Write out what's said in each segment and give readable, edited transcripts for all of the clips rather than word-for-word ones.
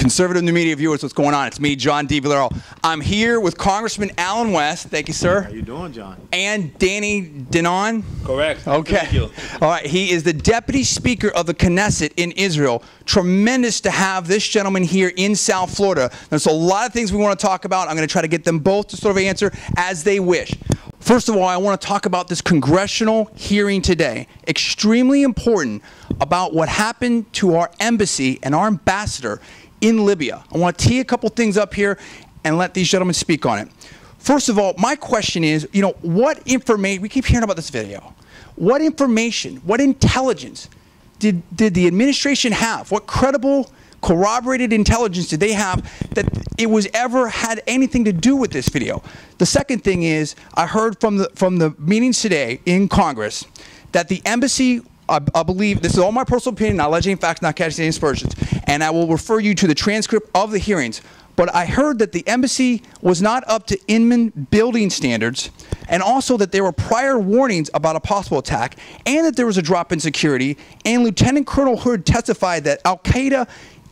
Conservative New Media viewers, what's going on? It's me, John D. Villarreal. I'm here with Congressman Alan West. Thank you, sir. How you doing, John? And Danon. Correct. Okay. Thank you. All right. He is the Deputy Speaker of the Knesset in Israel. Tremendous to have this gentleman here in South Florida. There's a lot of things we want to talk about. I'm going to try to get them both to sort of answer as they wish. First of all, I want to talk about this congressional hearing today. Extremely important about what happened to our embassy and our ambassador in Libya. I want to tee a couple things up here and let these gentlemen speak on it. First of all, my question is, what information, we keep hearing about this video. What information, what intelligence did the administration have? What credible, corroborated intelligence did they have that it was ever had anything to do with this video? The second thing is, I heard from the meetings today in Congress that the embassy, I believe, this is all my personal opinion, not alleging facts, not catching any aspersions, and I will refer you to the transcript of the hearings. But I heard that the embassy was not up to Inman building standards, and also that there were prior warnings about a possible attack, and that there was a drop in security, and Lieutenant Colonel Hood testified that Al-Qaeda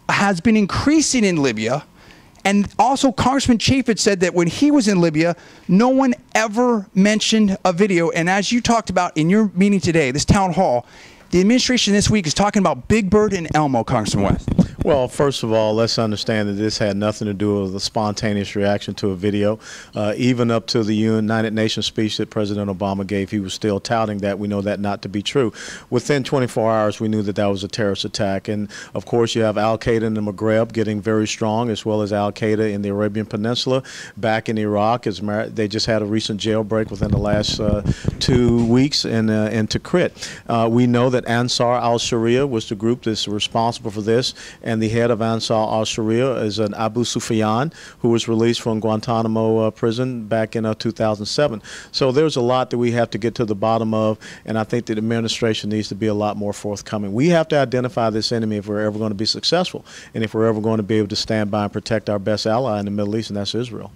has been increasing in Libya. And also, Congressman Chaffetz said that when he was in Libya, no one ever mentioned a video. And as you talked about in your meeting today, this town hall, the administration this week is talking about Big Bird and Elmo, Congressman West. Well, first of all, let's understand that this had nothing to do with a spontaneous reaction to a video. Even up to the United Nations speech that President Obama gave, he was still touting that. We know that not to be true. Within 24 hours, we knew that that was a terrorist attack. And, of course, you have Al-Qaeda in the Maghreb getting very strong, as well as Al-Qaeda in the Arabian Peninsula. Back in Iraq, they just had a recent jailbreak within the last 2 weeks in Tikrit. We know that Ansar al-Sharia was the group that's responsible for this, and the head of Ansar al-Sharia is an Abu Sufyan, who was released from Guantanamo prison back in 2007. So there's a lot that we have to get to the bottom of, and I think that the administration needs to be a lot more forthcoming. We have to identify this enemy if we're ever going to be successful, and if we're ever going to be able to stand by and protect our best ally in the Middle East, and that's Israel.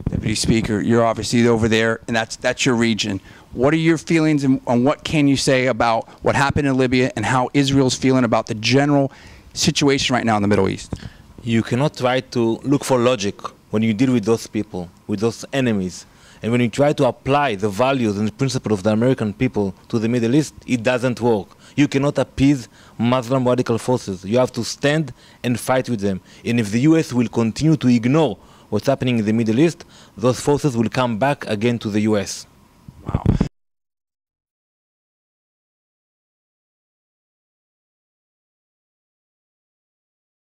Deputy Speaker, you're obviously over there, and that's your region. What are your feelings, and what can you say about what happened in Libya and how Israel's feeling about the general situation right now in the Middle East? You cannot try to look for logic when you deal with those people, with those enemies. And when you try to apply the values and the principles of the American people to the Middle East, it doesn't work. You cannot appease Muslim radical forces. You have to stand and fight with them. And if the U.S. will continue to ignore what's happening in the Middle East, those forces will come back again to the U.S. Wow.